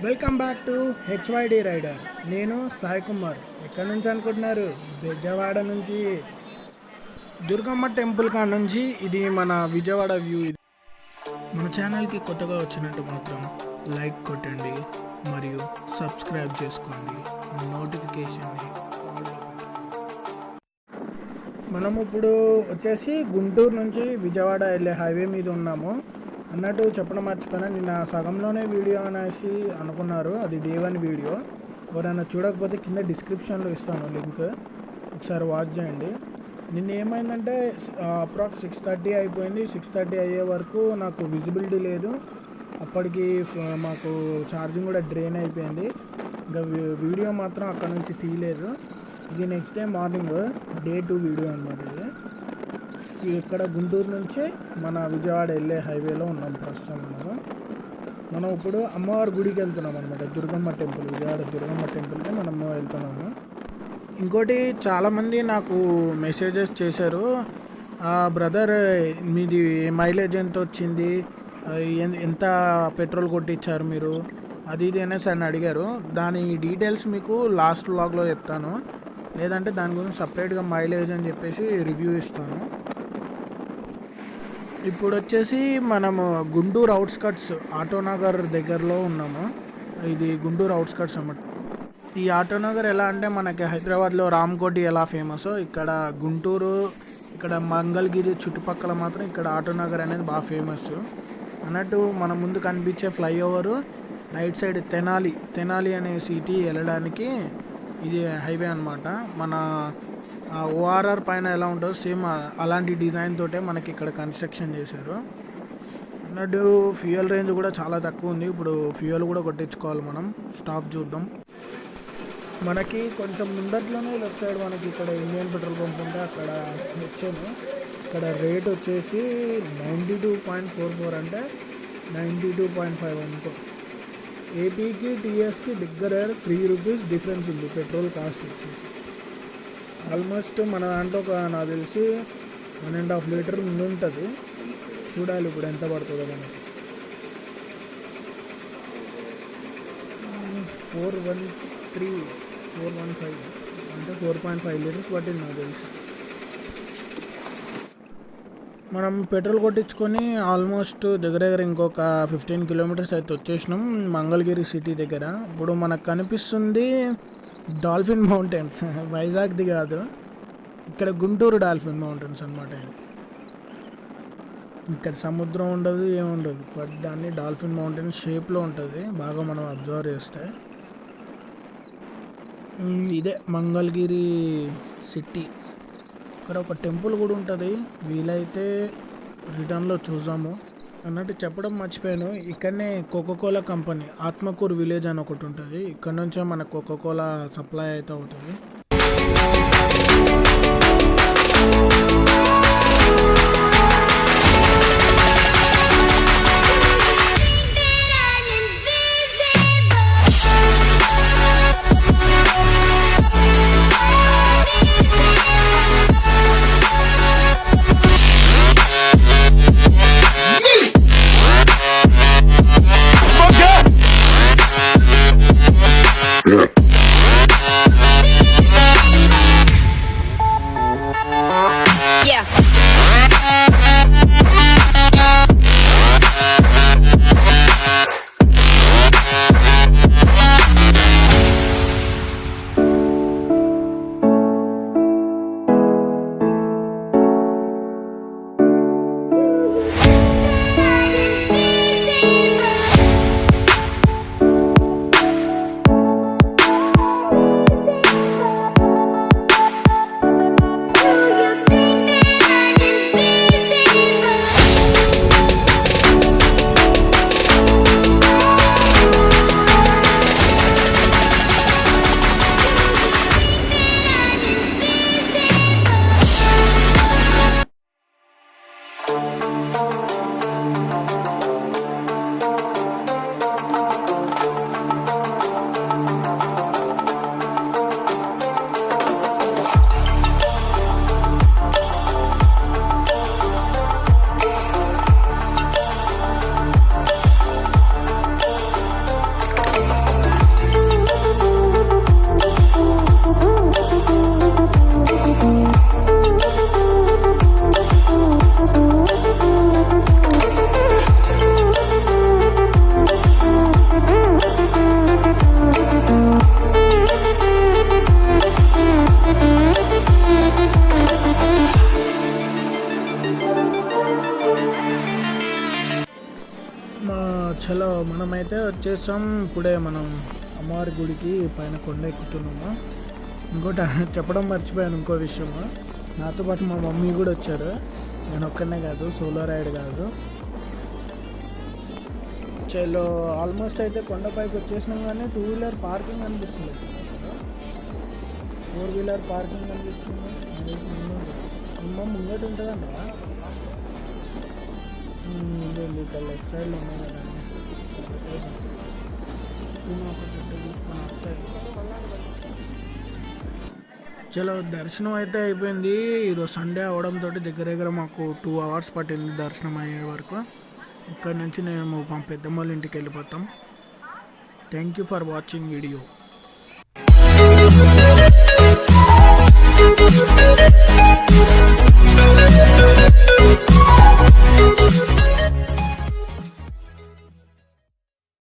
Welcome back to HYD rider. నేను సాయి కుమార్. ఎక్కడి నుంచి అనుకుంటున్నారు? విజయవాడ నుంచి, దుర్గమ్మ టెంపుల్ కాడ నుంచి. ఇది మన విజయవాడ వ్యూ. ఇది మన ఛానల్కి కొత్తగా వచ్చినట్టు మాత్రం లైక్ కొట్టండి మరియు సబ్స్క్రైబ్ చేసుకోండి. నోటిఫికేషన్ని మనం ఇప్పుడు వచ్చేసి గుంటూరు నుంచి విజయవాడ వెళ్ళే హైవే మీద ఉన్నాము. అన్నట్టు చెప్పడం మర్చిపోయినా, నిన్న సగంలోనే వీడియో అనేసి అనుకున్నారు. అది డే 1 వీడియో. ఎవరైనా చూడకపోతే కింద డిస్క్రిప్షన్లో ఇస్తాను లింక్, ఒకసారి వాచ్ చేయండి. నిన్న ఏమైందంటే అప్రాక్స్ 6:30 అయిపోయింది. 6:30 అయ్యే వరకు నాకు విజిబిలిటీ లేదు. అప్పటికి మాకు ఛార్జింగ్ కూడా డ్రైన్ అయిపోయింది. ఇంకా వీడియో మాత్రం అక్కడ నుంచి తీయలేదు. ఇది next day morning day 2 video అనమాట. ఇది ఇక్కడ గుంటూరు నుంచి మన విజయవాడ వెళ్ళే హైవేలో ఉన్నాం ప్రస్తుతం. మనం ఇప్పుడు అమ్మవారి గుడికి వెళ్తున్నాం అనమాట. దుర్గమ్మ టెంపుల్, విజయవాడ దుర్గమ్మ టెంపుల్కి మనం వెళ్తున్నాము. ఇంకోటి, చాలామంది నాకు మెసేజెస్ చేశారు, బ్రదర్ మీది మైలేజ్ ఎంత వచ్చింది, ఎంత పెట్రోల్ కొట్టించారు మీరు, అది ఇది అనేసి అని అడిగారు. దాని డీటెయిల్స్ మీకు లాస్ట్ వ్లాగ్లో చెప్తాను, లేదంటే దాని గురించి సపరేట్గా మైలేజ్ అని చెప్పేసి రివ్యూ ఇస్తాను. ఇప్పుడు వచ్చేసి మనము గుంటూరు అవుట్స్కట్స్ ఆటోనగర్ దగ్గరలో ఉన్నాము. ఇది గుంటూరు అవుట్స్కట్స్ అన్నమాట. ఈ ఆటోనగర్ ఎలా అంటే, మనకి హైదరాబాద్లో రామ్కోటి ఎలా ఫేమసో, ఇక్కడ గుంటూరు, ఇక్కడ మంగళగిరి చుట్టుపక్కల మాత్రం ఇక్కడ ఆటోనగర్ అనేది బాగా ఫేమస్ అన్నట్టు. మన ముందు కనిపించే ఫ్లైఓవరు రైట్ సైడ్ తెనాలి అనే సిటీ వెళ్ళడానికి ఇది హైవే అనమాట. మన ఓఆర్ఆర్ పైన ఎలా ఉంటుందో సేమ్ అలాంటి డిజైన్ తోటే మనకి ఇక్కడ కన్స్ట్రక్షన్ చేశారు అన్నట్టు. ఫ్యూయల్ రేంజ్ కూడా చాలా తక్కువ ఉంది. ఇప్పుడు ఫ్యూయల్ కూడా కొట్టించుకోవాలి మనం. స్టాప్ చూద్దాం. మనకి కొంచెం ముందట్లోనే లెఫ్ట్ సైడ్ మనకి ఇక్కడ ఇండియన్ పెట్రోల్ పంప్ ఉంటే అక్కడ వచ్చాము. ఇక్కడ రేట్ వచ్చేసి 92.44 అంటే 92.5 అనుకో. ఏపీకి టీఎస్కి దగ్గర 3 రూపీస్ డిఫరెన్స్ ఉంది పెట్రోల్ కాస్ట్ వచ్చేసి. ఆల్మోస్ట్ మన దాంట్లో నాకు తెలిసి 1.5 లీటర్ ముందు ఉంటుంది. చూడాలి ఇప్పుడు ఎంత పడుతుందో మనకి. 415 అంటే 4.5 లీటర్స్ పట్టింది నాకు తెలిసి. మనం పెట్రోల్ కొట్టించుకొని ఆల్మోస్ట్ దగ్గర ఇంకొక 15 కిలోమీటర్స్ అయితే వచ్చేసినాం మంగళగిరి సిటీ దగ్గర. ఇప్పుడు మనకు కనిపిస్తుంది డాల్ఫిన్ మౌంటైన్స్. వైజాగ్ది కాదు, ఇక్కడ గుంటూరు డాల్ఫిన్ మౌంటైన్స్ అనమాట. ఇక్కడ సముద్రం ఉండదు, ఏముండదు, బట్ దాన్ని డాల్ఫిన్ మౌంటైన్ షేప్లో ఉంటుంది బాగా మనం అబ్జర్వ్ చేస్తే. ఇదే మంగళగిరి సిటీ. ఇక్కడ ఒక టెంపుల్ కూడా ఉంటుంది, వీలైతే రిటర్న్లో చూద్దాము అన్నట్టు చెప్పడం మర్చిపోయాను. ఇక్కడనే కోకోకోలా కంపెనీ ఆత్మకూరు విలేజ్ అని ఒకటి ఉంటుంది. ఇక్కడ నుంచే మన కోకోకోలా సప్లై అయితే అవుతుంది. వచ్చేసాం. ఇప్పుడే మనం అమ్మవారి గుడికి పైన కొండ ఎక్కుతున్నాము. ఇంకోటి చెప్పడం మర్చిపోయాను, ఇంకో విషయము. నాతో పాటు మా మమ్మీ కూడా వచ్చారు. నేను ఒక్కడనే కాదు, సోలో రైడ్ కాదు. చలో ఆల్మోస్ట్ అయితే కొండపైకి వచ్చేసినాం, కానీ 2 వీలర్ పార్కింగ్ అనిపిస్తుంది, 4 వీలర్ పార్కింగ్ అనిపిస్తుంది. ముంగట ఉంటుందంట, ఇక్కడ లెఫ్ట్ సైడ్లో ఉన్నాయి కదండి. చలో దర్శనం అయితే అయిపోయింది. ఈరోజు సండే అవడంతో దగ్గర దగ్గర మాకు 2 అవర్స్ పట్టింది దర్శనం అయ్యే వరకు. ఇక్కడ నుంచి మేము మా పెద్దమ్మ వాళ్ళ ఇంటికి వెళ్ళిపోతాం. Thank you for watching video.